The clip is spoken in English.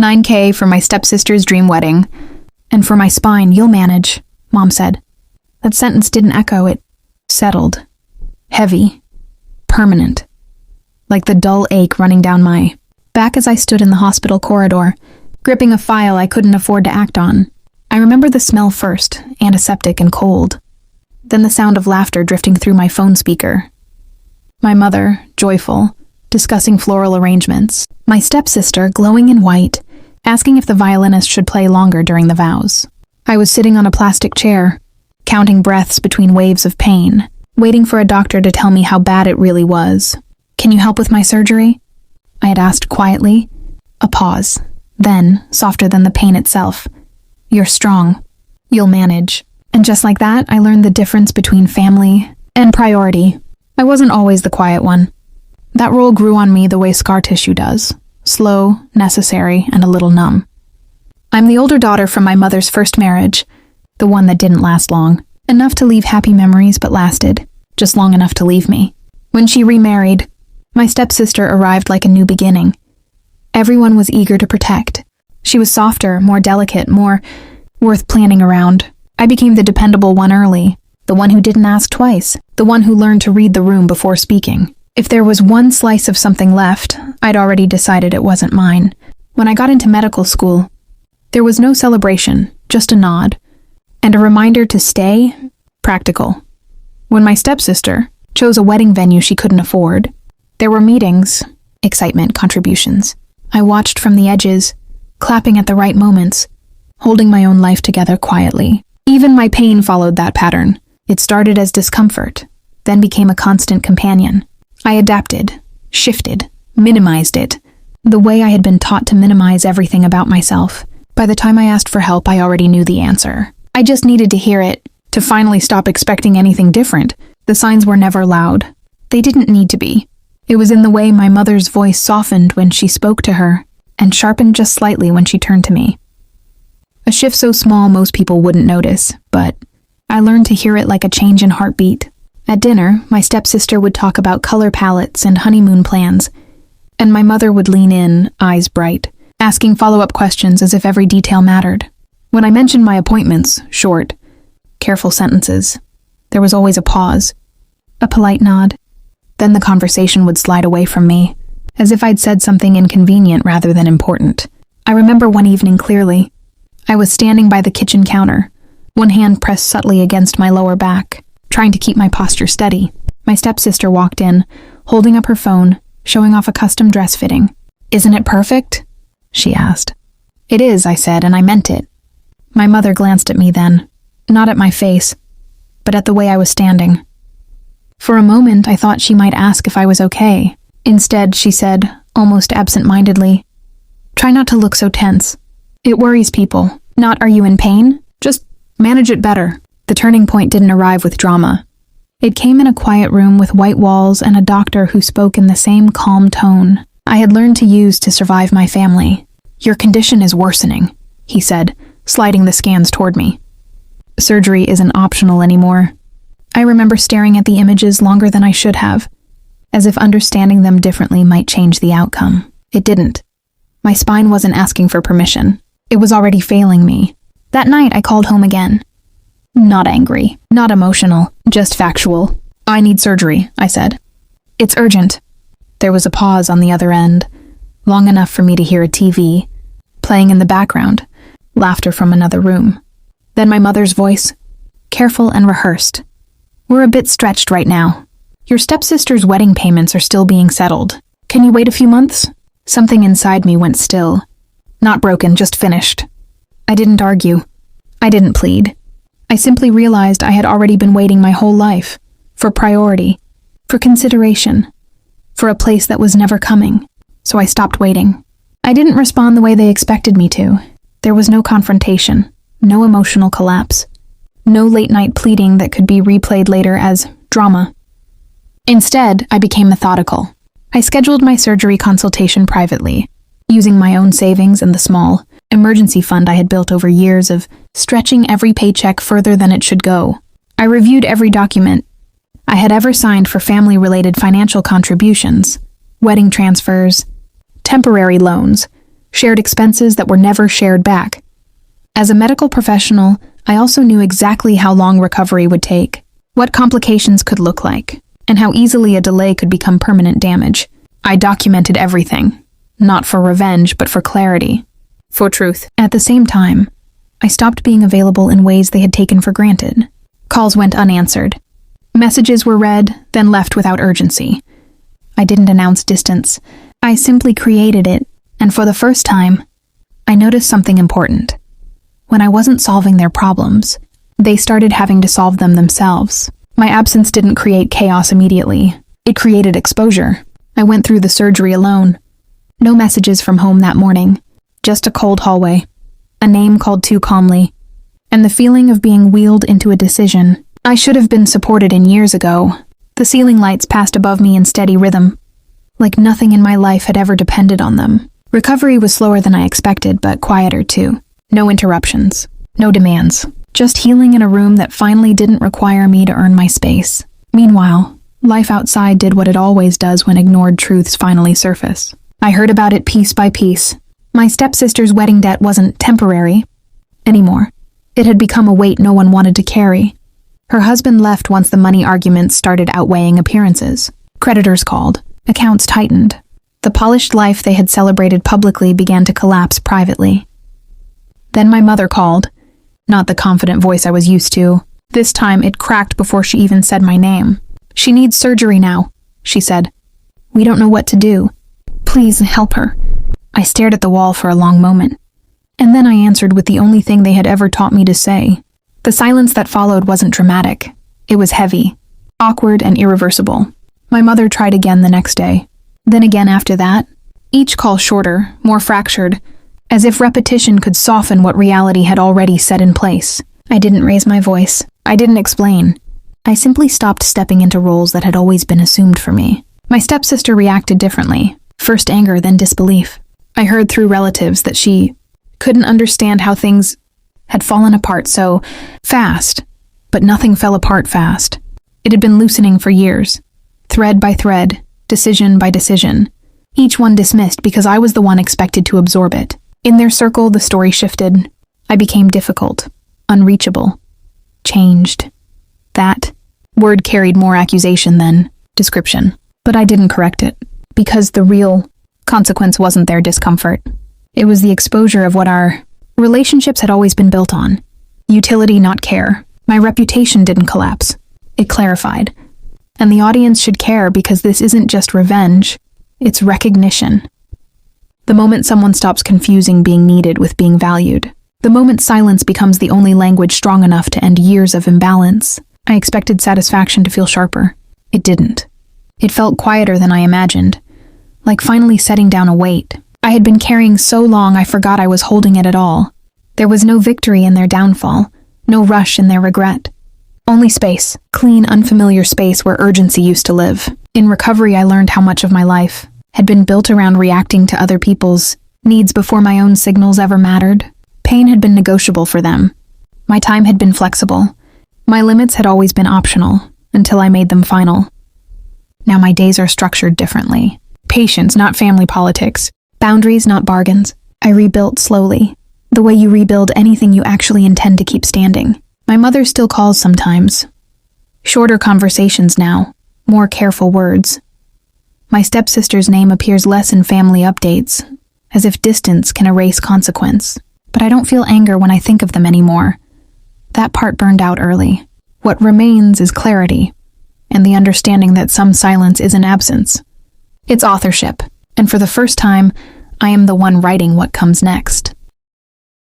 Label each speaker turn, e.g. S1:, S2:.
S1: $9K for my stepsister's dream wedding. And for my spine, you'll manage, Mom said. That sentence didn't echo, it settled. Heavy. Permanent. Like the dull ache running down my back as I stood in the hospital corridor, gripping a file I couldn't afford to act on. I remember the smell first, antiseptic and cold. Then the sound of laughter drifting through my phone speaker. My mother, joyful, discussing floral arrangements. My stepsister, glowing in white, asking if the violinist should play longer during the vows. I was sitting on a plastic chair, counting breaths between waves of pain, waiting for a doctor to tell me how bad it really was. Can you help with my surgery? I had asked quietly. A pause. Then, softer than the pain itself. You're strong. You'll manage. And just like that, I learned the difference between family and priority. I wasn't always the quiet one. That role grew on me the way scar tissue does. Slow, necessary, and a little numb. I'm the older daughter from my mother's first marriage, the one that didn't last long. Enough to leave happy memories, but lasted. Just long enough to leave me. When she remarried, my stepsister arrived like a new beginning. Everyone was eager to protect. She was softer, more delicate, more worth planning around. I became the dependable one early, the one who didn't ask twice, the one who learned to read the room before speaking. If there was one slice of something left, I'd already decided it wasn't mine. When I got into medical school, there was no celebration, just a nod, and a reminder to stay practical. When my stepsister chose a wedding venue she couldn't afford, there were meetings, excitement, contributions. I watched from the edges, clapping at the right moments, holding my own life together quietly. Even my pain followed that pattern. It started as discomfort, then became a constant companion. I adapted, shifted, minimized it, the way I had been taught to minimize everything about myself. By the time I asked for help, I already knew the answer. I just needed to hear it, to finally stop expecting anything different. The signs were never loud. They didn't need to be. It was in the way my mother's voice softened when she spoke to her, and sharpened just slightly when she turned to me. A shift so small most people wouldn't notice, but I learned to hear it like a change in heartbeat. At dinner, my stepsister would talk about color palettes and honeymoon plans, and my mother would lean in, eyes bright, asking follow-up questions as if every detail mattered. When I mentioned my appointments, short, careful sentences, there was always a pause, a polite nod. Then the conversation would slide away from me, as if I'd said something inconvenient rather than important. I remember one evening clearly. I was standing by the kitchen counter, one hand pressed subtly against my lower back, trying to keep my posture steady. My stepsister walked in, holding up her phone, showing off a custom dress fitting. "Isn't it perfect?" she asked. "It is," I said, and I meant it. My mother glanced at me then, not at my face, but at the way I was standing. For a moment, I thought she might ask if I was okay. Instead, she said, almost absent-mindedly, "Try not to look so tense. It worries people. Not, are you in pain? Just manage it better." The turning point didn't arrive with drama. It came in a quiet room with white walls and a doctor who spoke in the same calm tone I had learned to use to survive my family. "Your condition is worsening," he said, sliding the scans toward me. "Surgery isn't optional anymore." I remember staring at the images longer than I should have, as if understanding them differently might change the outcome. It didn't. My spine wasn't asking for permission. It was already failing me. That night, I called home again. Not angry, not emotional, just factual. "I need surgery," I said. "It's urgent." There was a pause on the other end, long enough for me to hear a TV, playing in the background, laughter from another room. Then my mother's voice, careful and rehearsed. "We're a bit stretched right now. Your stepsister's wedding payments are still being settled. Can you wait a few months?" Something inside me went still. Not broken, just finished. I didn't argue. I didn't plead. I simply realized I had already been waiting my whole life, for priority, for consideration, for a place that was never coming. So I stopped waiting. I didn't respond the way they expected me to. There was no confrontation, no emotional collapse, no late-night pleading that could be replayed later as drama. Instead, I became methodical. I scheduled my surgery consultation privately, using my own savings and the small emergency fund I had built over years of stretching every paycheck further than it should go. I reviewed every document I had ever signed for family-related financial contributions, wedding transfers, temporary loans, shared expenses that were never shared back. As a medical professional, I also knew exactly how long recovery would take, what complications could look like, and how easily a delay could become permanent damage. I documented everything, not for revenge, but for clarity, for truth. At the same time, I stopped being available in ways they had taken for granted. Calls went unanswered. Messages were read, then left without urgency. I didn't announce distance. I simply created it, and for the first time, I noticed something important. When I wasn't solving their problems, they started having to solve them themselves. My absence didn't create chaos immediately. It created exposure. I went through the surgery alone. No messages from home that morning. Just a cold hallway. A name called too calmly. And the feeling of being wheeled into a decision I should have been supported in years ago. The ceiling lights passed above me in steady rhythm, like nothing in my life had ever depended on them. Recovery was slower than I expected, but quieter too. No interruptions. No demands. Just healing in a room that finally didn't require me to earn my space. Meanwhile, life outside did what it always does when ignored truths finally surface. I heard about it piece by piece. My stepsister's wedding debt wasn't temporary anymore. It had become a weight no one wanted to carry. Her husband left once the money arguments started outweighing appearances. Creditors called. Accounts tightened. The polished life they had celebrated publicly began to collapse privately. Then my mother called. Not the confident voice I was used to. This time it cracked before she even said my name. "She needs surgery now," she said. "We don't know what to do. Please help her." I stared at the wall for a long moment, and then I answered with the only thing they had ever taught me to say. The silence that followed wasn't dramatic. It was heavy, awkward, and irreversible. My mother tried again the next day, then again after that, each call shorter, more fractured, as if repetition could soften what reality had already set in place. I didn't raise my voice. I didn't explain. I simply stopped stepping into roles that had always been assumed for me. My stepsister reacted differently, first anger, then disbelief. I heard through relatives that she couldn't understand how things had fallen apart so fast, but nothing fell apart fast. It had been loosening for years, thread by thread, decision by decision, each one dismissed because I was the one expected to absorb it. In their circle, the story shifted. I became difficult, unreachable, changed. That word carried more accusation than description, but I didn't correct it, because the real consequence wasn't their discomfort. It was the exposure of what our relationships had always been built on. Utility, not care. My reputation didn't collapse. It clarified. And the audience should care because this isn't just revenge, it's recognition. The moment someone stops confusing being needed with being valued. The moment silence becomes the only language strong enough to end years of imbalance. I expected satisfaction to feel sharper. It didn't. It felt quieter than I imagined, like finally setting down a weight I had been carrying so long I forgot I was holding it at all. There was no victory in their downfall, no rush in their regret. Only space, clean, unfamiliar space where urgency used to live. In recovery, I learned how much of my life had been built around reacting to other people's needs before my own signals ever mattered. Pain had been negotiable for them. My time had been flexible. My limits had always been optional, until I made them final. Now my days are structured differently. Patience, not family politics. Boundaries, not bargains. I rebuilt slowly, the way you rebuild anything you actually intend to keep standing. My mother still calls sometimes. Shorter conversations now, more careful words. My stepsister's name appears less in family updates, as if distance can erase consequence. But I don't feel anger when I think of them anymore. That part burned out early. What remains is clarity, and the understanding that some silence isn't absence. It's authorship, and for the first time, I am the one writing what comes next.